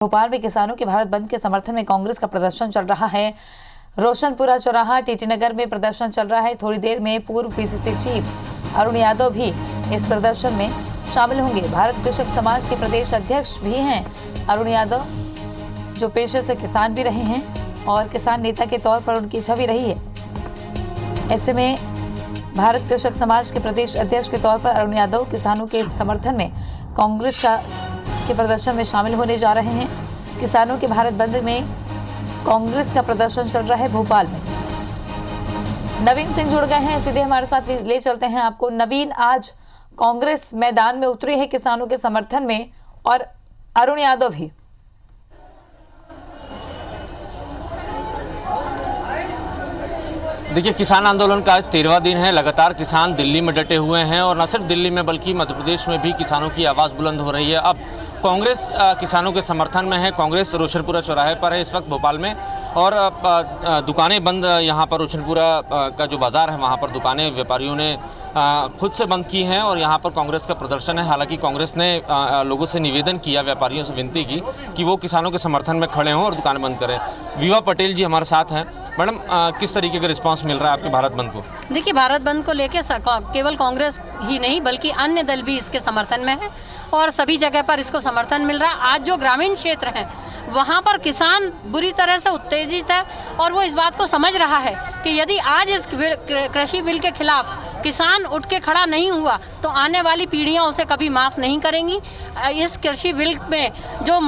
भोपाल में किसानों के भारत बंद के समर्थन में कांग्रेस का प्रदर्शन चल रहा है। रोशनपुरा चौराहा टीटी नगर में प्रदर्शन चल रहा है। थोड़ी देर में पूर्व पीसीसी चीफ अरुण यादव भी इस प्रदर्शन में शामिल होंगे। भारत कृषक समाज के प्रदेश अध्यक्ष भी हैं अरुण यादव, जो पेशे से किसान भी रहे हैं और किसान नेता के तौर पर उनकी छवि रही है। ऐसे में भारत कृषक समाज के प्रदेश अध्यक्ष के तौर पर अरुण यादव किसानों के समर्थन में कांग्रेस के प्रदर्शन में शामिल होने जा रहे हैं। किसानों के भारत बंद में कांग्रेस का प्रदर्शन चल रहा है भोपाल में। नवीन सिंह जुड़ गए हैं, सीधे हमारे साथ ले चलते हैं आपको। नवीन, आज कांग्रेस मैदान में उतरी है किसानों के समर्थन में और अरुण यादव भी। देखिए, किसान आंदोलन का आज 13वां दिन है। लगातार किसान दिल्ली में डटे हुए हैं और न सिर्फ दिल्ली में बल्कि मध्य प्रदेश में भी किसानों की आवाज़ बुलंद हो रही है। अब कांग्रेस किसानों के समर्थन में है। कांग्रेस रोशनपुरा चौराहे पर है इस वक्त भोपाल में और दुकानें बंद। यहाँ पर रोशनपुरा का जो बाज़ार है वहाँ पर दुकानें व्यापारियों ने खुद से बंद की हैं और यहाँ पर कांग्रेस का प्रदर्शन है। हालांकि कांग्रेस ने लोगों से निवेदन किया, व्यापारियों से विनती की कि वो किसानों के समर्थन में खड़े हों और दुकानें बंद करें। विवा पटेल जी हमारे साथ हैं। मैडम, किस तरीके का रिस्पांस मिल रहा है आपके भारत बंद को? देखिए, भारत बंद को लेके केवल कांग्रेस ही नहीं बल्कि अन्य दल भी इसके समर्थन में है और सभी जगह पर इसको समर्थन मिल रहा है। आज जो ग्रामीण क्षेत्र हैं वहाँ पर किसान बुरी तरह से उत्तेजित है और वो इस बात को समझ रहा है कि यदि आज इस कृषि बिल के खिलाफ किसान उठ के खड़ा नहीं हुआ तो आने वाली पीढ़ियां उसे कभी माफ़ नहीं करेंगी। इस कृषि बिल में जो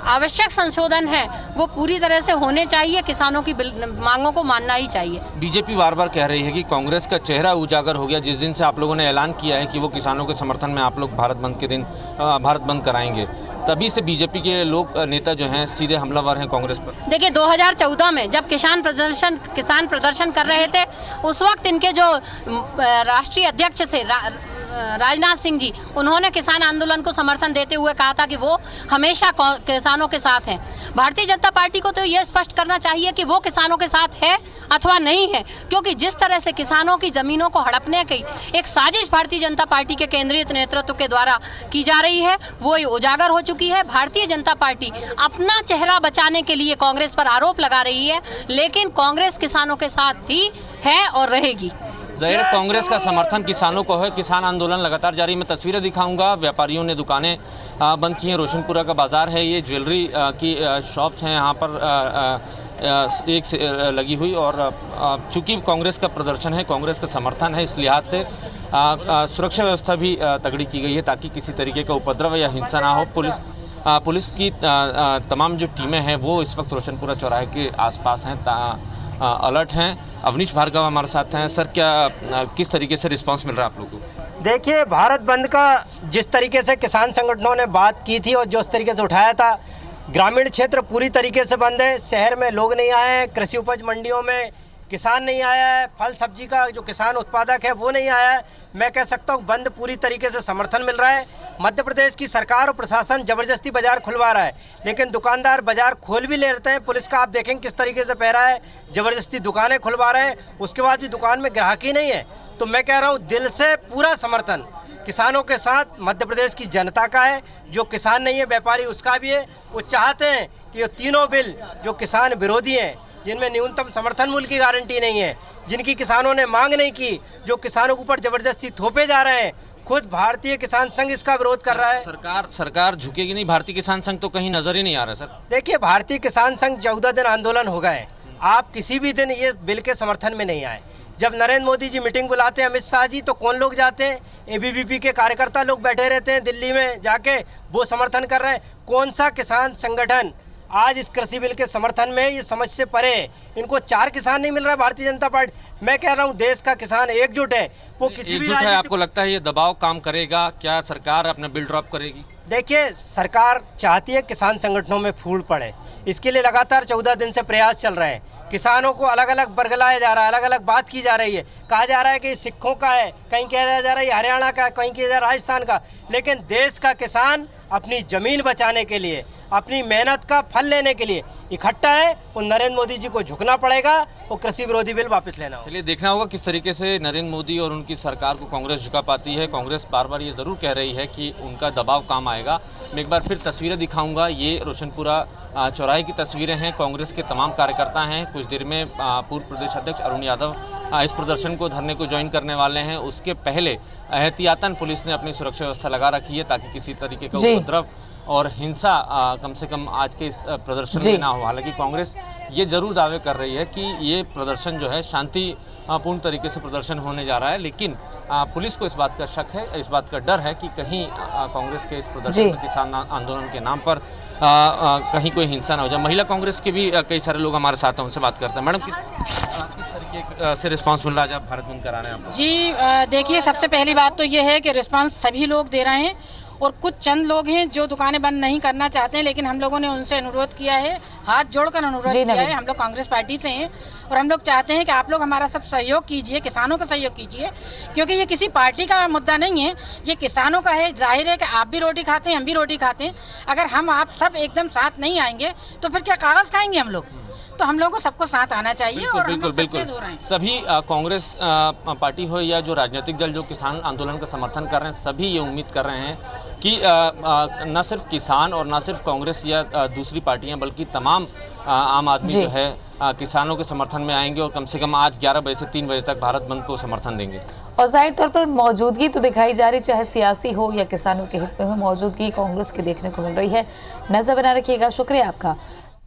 आवश्यक संशोधन है वो पूरी तरह से होने चाहिए। किसानों की मांगों को मानना ही चाहिए। बीजेपी बार बार कह रही है कि कांग्रेस का चेहरा उजागर हो गया जिस दिन से आप लोगों ने ऐलान किया है कि वो किसानों के समर्थन में आप लोग भारत बंद के दिन भारत बंद कराएंगे। तभी से बीजेपी के लोग नेता जो हैं सीधे हमलावर हैं कांग्रेस पर। देखिए, 2014 में जब किसान प्रदर्शन कर रहे थे उस वक्त इनके जो राष्ट्रीय अध्यक्ष थे राजनाथ सिंह जी, उन्होंने किसान आंदोलन को समर्थन देते हुए कहा था कि वो हमेशा किसानों के साथ हैं। भारतीय जनता पार्टी को तो ये स्पष्ट करना चाहिए कि वो किसानों के साथ है अथवा नहीं है, क्योंकि जिस तरह से किसानों की ज़मीनों को हड़पने की एक साजिश भारतीय जनता पार्टी के केंद्रीय नेतृत्व के द्वारा की जा रही है वो उजागर हो चुकी है। भारतीय जनता पार्टी अपना चेहरा बचाने के लिए कांग्रेस पर आरोप लगा रही है, लेकिन कांग्रेस किसानों के साथ ही है और रहेगी। ज़ाहिर कांग्रेस का समर्थन किसानों को है। किसान आंदोलन लगातार जारी। मैं तस्वीरें दिखाऊंगा। व्यापारियों ने दुकानें बंद की हैं। रोशनपुरा का बाज़ार है, ये ज्वेलरी की शॉप्स हैं यहाँ पर एक से लगी हुई। और चूँकि कांग्रेस का प्रदर्शन है, कांग्रेस का समर्थन है, इस लिहाज से सुरक्षा व्यवस्था भी तगड़ी की गई है ताकि किसी तरीके का उपद्रव या हिंसा ना हो। पुलिस की तमाम जो टीमें हैं वो इस वक्त रोशनपुरा चौराहे के आसपास हैं, अलर्ट हैं। अवनीश भार्गव हमारे साथ हैं। सर, किस तरीके से रिस्पांस मिल रहा है आप लोगों को? देखिए, भारत बंद का जिस तरीके से किसान संगठनों ने बात की थी और जो उस तरीके से उठाया था, ग्रामीण क्षेत्र पूरी तरीके से बंद है। शहर में लोग नहीं आए हैं, कृषि उपज मंडियों में किसान नहीं आया है, फल सब्जी का जो किसान उत्पादक है वो नहीं आया है। मैं कह सकता हूँ बंद पूरी तरीके से समर्थन मिल रहा है। मध्य प्रदेश की सरकार और प्रशासन ज़बरदस्ती बाजार खुलवा रहा है, लेकिन दुकानदार बाजार खोल भी ले लेते हैं। पुलिस का आप देखेंगे किस तरीके से पहरा है, ज़बरदस्ती दुकानें खुलवा रहे हैं, उसके बाद भी दुकान में ग्राहक ही नहीं है। तो मैं कह रहा हूँ दिल से पूरा समर्थन किसानों के साथ मध्य प्रदेश की जनता का है। जो किसान नहीं है, व्यापारी, उसका भी है। वो चाहते हैं कि ये तीनों बिल जो किसान विरोधी हैं, जिनमें न्यूनतम समर्थन मूल्य की गारंटी नहीं है, जिनकी किसानों ने मांग नहीं की, जो किसानों के ऊपर ज़बरदस्ती थोपे जा रहे हैं, खुद भारतीय किसान संघ इसका विरोध कर रहा है। सरकार झुकेगी नहीं? भारतीय किसान संघ तो कहीं नजर ही नहीं आ रहा सर। देखिए, भारतीय किसान संघ 14 दिन आंदोलन हो गए। आप किसी भी दिन ये बिल के समर्थन में नहीं आए। जब नरेंद्र मोदी जी मीटिंग बुलाते हैं, अमित शाह जी, तो कौन लोग जाते हैं? एबीवीपी के कार्यकर्ता लोग बैठे रहते हैं दिल्ली में जाके, वो समर्थन कर रहे हैं। कौन सा किसान संगठन आज इस कृषि बिल के समर्थन में? ये समझ से परे। इनको 4 किसान नहीं मिल रहा है भारतीय जनता पार्टी। मैं कह रहा हूँ देश का किसान एकजुट है। वो किसी भी एकजुट है। आपको लगता है ये दबाव काम करेगा? क्या सरकार अपना बिल ड्रॉप करेगी? देखिए, सरकार चाहती है किसान संगठनों में फूट पड़े। इसके लिए लगातार 14 दिन से प्रयास चल रहे हैं। किसानों को अलग अलग बरगलाया जा रहा है, अलग अलग बात की जा रही है। कहा जा रहा है कि सिखों का है, कहीं कहा जा रहा है हरियाणा का, कहीं कहा जा रहा है राजस्थान का, लेकिन देश का किसान अपनी ज़मीन बचाने के लिए, अपनी मेहनत का फल लेने के लिए इकट्ठा है, वो नरेंद्र मोदी जी को झुकना पड़ेगा, वो कृषि विरोधी बिल वापस लेना होगा। चलिए देखना होगा किस तरीके से नरेंद्र मोदी और उनकी सरकार को कांग्रेस झुका पाती है। कांग्रेस बार बार ये ज़रूर कह रही है कि उनका दबाव काम आएगा। मैं एक बार फिर तस्वीरें दिखाऊंगा। ये रोशनपुरा चौराहे की तस्वीरें हैं। कांग्रेस के तमाम कार्यकर्ता हैं। कुछ देर में पूर्व प्रदेश अध्यक्ष अरुण यादव इस प्रदर्शन को, धरने को ज्वाइन करने वाले हैं। उसके पहले एहतियातन पुलिस ने अपनी सुरक्षा व्यवस्था लगा रखी है ताकि किसी तरीके का उपद्रव और हिंसा कम से कम आज के इस प्रदर्शन में ना हो। हालांकि कांग्रेस ये जरूर दावे कर रही है कि ये प्रदर्शन जो है शांतिपूर्ण तरीके से प्रदर्शन होने जा रहा है, लेकिन पुलिस को इस बात का शक है, इस बात का डर है कि कहीं कांग्रेस के इस प्रदर्शन में किसान आंदोलन के नाम पर कहीं कोई हिंसा ना हो जाए। महिला कांग्रेस के भी कई सारे लोग हमारे साथ हैं, उनसे बात करते हैं। मैडम, किस तरीके से रिस्पांस मिल रहा है जब भारत बंद करा रहे हैं आप? जी देखिए, सबसे पहली बात तो ये है कि रिस्पांस सभी लोग दे रहे हैं और कुछ चंद लोग हैं जो दुकानें बंद नहीं करना चाहते हैं, लेकिन हम लोगों ने उनसे अनुरोध किया है, हाथ जोड़कर अनुरोध किया है। हम लोग कांग्रेस पार्टी से हैं और हम लोग चाहते हैं कि आप लोग हमारा सब सहयोग कीजिए, किसानों का सहयोग कीजिए, क्योंकि ये किसी पार्टी का मुद्दा नहीं है, ये किसानों का है। जाहिर है कि आप भी रोटी खाते हैं, हम भी रोटी खाते हैं। अगर हम आप सब एकदम साथ नहीं आएंगे तो फिर क्या कागज़ खाएंगे हम लोग? तो हम लोगों को सबको साथ आना चाहिए। बिल्कुल, और बिल्कुल सभी कांग्रेस पार्टी हो या जो राजनीतिक दल जो किसान आंदोलन का समर्थन कर रहे हैं, सभी ये उम्मीद कर रहे हैं कि न सिर्फ किसान और न सिर्फ कांग्रेस या दूसरी पार्टियां बल्कि तमाम आम आदमी जो है किसानों के समर्थन में आएंगे और कम से कम आज 11 बजे से 3 बजे तक भारत बंद को समर्थन देंगे। और जाहिर तौर पर मौजूदगी तो दिखाई जा रही, चाहे सियासी हो या किसानों के हित में हो, मौजूदगी कांग्रेस की देखने को मिल रही है। नजर बना रखिएगा। शुक्रिया आपका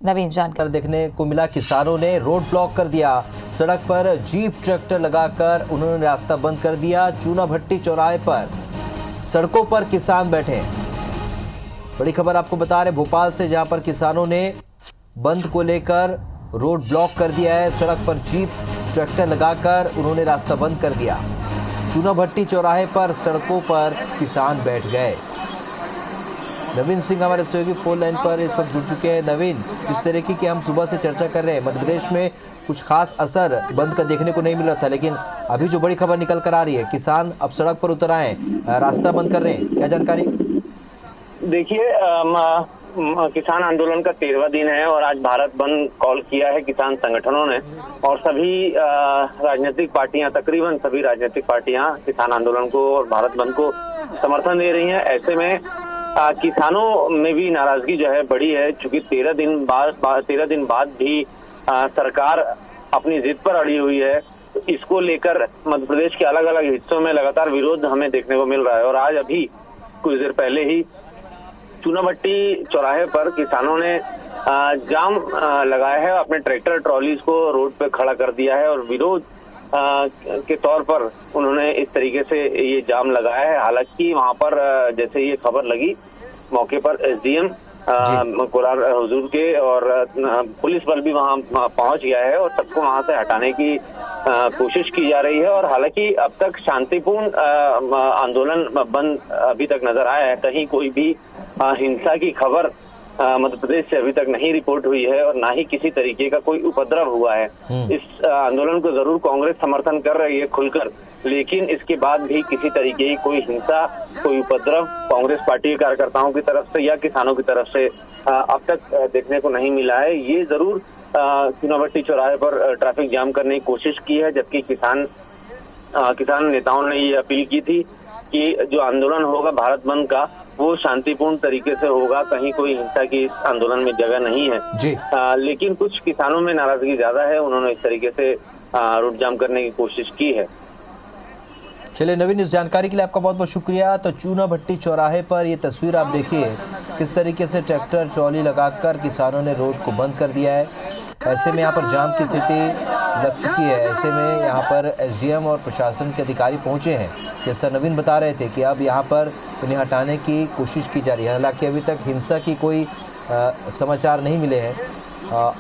नवीन। जानकारी देखने को मिला, किसानों ने रोड ब्लॉक कर दिया, सड़क पर जीप ट्रैक्टर लगाकर उन्होंने रास्ता बंद कर दिया। चूना भट्टी चौराहे पर सड़कों पर किसान बैठे। बड़ी खबर आपको बता रहे भोपाल से, जहां पर किसानों ने बंद को लेकर रोड ब्लॉक कर दिया है। सड़क पर जीप ट्रैक्टर लगाकर उन्होंने रास्ता बंद कर दिया। चूना भट्टी चौराहे पर सड़कों पर किसान बैठ गए। नवीन सिंह हमारे सहयोगी फोन लाइन पर इस वक्त जुड़ चुके हैं। नवीन, जिस तरीके की हम सुबह से चर्चा कर रहे हैं, मध्य प्रदेश में कुछ खास असर बंद का देखने को नहीं मिल रहा था, लेकिन अभी जो बड़ी खबर निकल कर आ रही है, किसान अब सड़क पर उतर आए, रास्ता बंद कर रहे हैं, क्या जानकारी? देखिए, किसान आंदोलन का 13वां दिन है और आज भारत बंद कॉल किया है किसान संगठनों ने, और सभी राजनीतिक पार्टियां, तकरीबन सभी राजनीतिक पार्टियां किसान आंदोलन को और भारत बंद को समर्थन दे रही हैं। ऐसे में किसानों में भी नाराजगी जो है बड़ी है, चूंकि 13 दिन बाद भी सरकार अपनी जिद पर अड़ी हुई है। तो इसको लेकर मध्य प्रदेश के अलग अलग हिस्सों में लगातार विरोध हमें देखने को मिल रहा है। और आज अभी कुछ देर पहले ही चूना भट्टी चौराहे पर किसानों ने जाम लगाया है, अपने ट्रैक्टर ट्रॉलीज को रोड पे खड़ा कर दिया है और विरोध के तौर पर उन्होंने इस तरीके से ये जाम लगाया है। हालांकि वहां पर जैसे ये खबर लगी, मौके पर एसडीएम कुरार हुजूर के और पुलिस बल भी वहां पहुंच गया है और सबको वहां से हटाने की कोशिश की जा रही है। और हालांकि अब तक शांतिपूर्ण आंदोलन बंद अभी तक नजर आया है, कहीं कोई भी हिंसा की खबर मध्य प्रदेश से अभी तक नहीं रिपोर्ट हुई है और ना ही किसी तरीके का कोई उपद्रव हुआ है। इस आंदोलन को जरूर कांग्रेस समर्थन कर रही है खुलकर, लेकिन इसके बाद भी किसी तरीके की कोई हिंसा, कोई उपद्रव कांग्रेस पार्टी के कार्यकर्ताओं की तरफ से या किसानों की तरफ से अब तक देखने को नहीं मिला है। ये जरूर चूना भट्टी चौराहे पर ट्रैफिक जाम करने की कोशिश की है, जबकि किसान नेताओं ने ये अपील की थी कि जो आंदोलन होगा भारत बंद का, वो शांतिपूर्ण तरीके से होगा, कहीं कोई हिंसा की इस आंदोलन में जगह नहीं है जी। लेकिन कुछ किसानों में नाराजगी ज्यादा है, उन्होंने इस तरीके से रोड जाम करने की कोशिश की है। चलिए नवीन, इस जानकारी के लिए आपका बहुत बहुत शुक्रिया। तो चूना भट्टी चौराहे पर ये तस्वीर आप देखिए, किस तरीके से ट्रैक्टर ट्रॉली लगाकर किसानों ने रोड को बंद कर दिया है। ऐसे में यहाँ पर जाम की स्थिति लग चुकी है। ऐसे में यहाँ पर एसडीएम और प्रशासन के अधिकारी पहुँचे हैं। जैसा नवीन बता रहे थे कि अब यहाँ पर इन्हें हटाने की कोशिश की जा रही है। हालांकि अभी तक हिंसा की कोई समाचार नहीं मिले हैं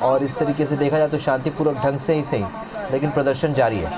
और इस तरीके से देखा जाए तो शांतिपूर्वक ढंग से ही सही, लेकिन प्रदर्शन जारी है।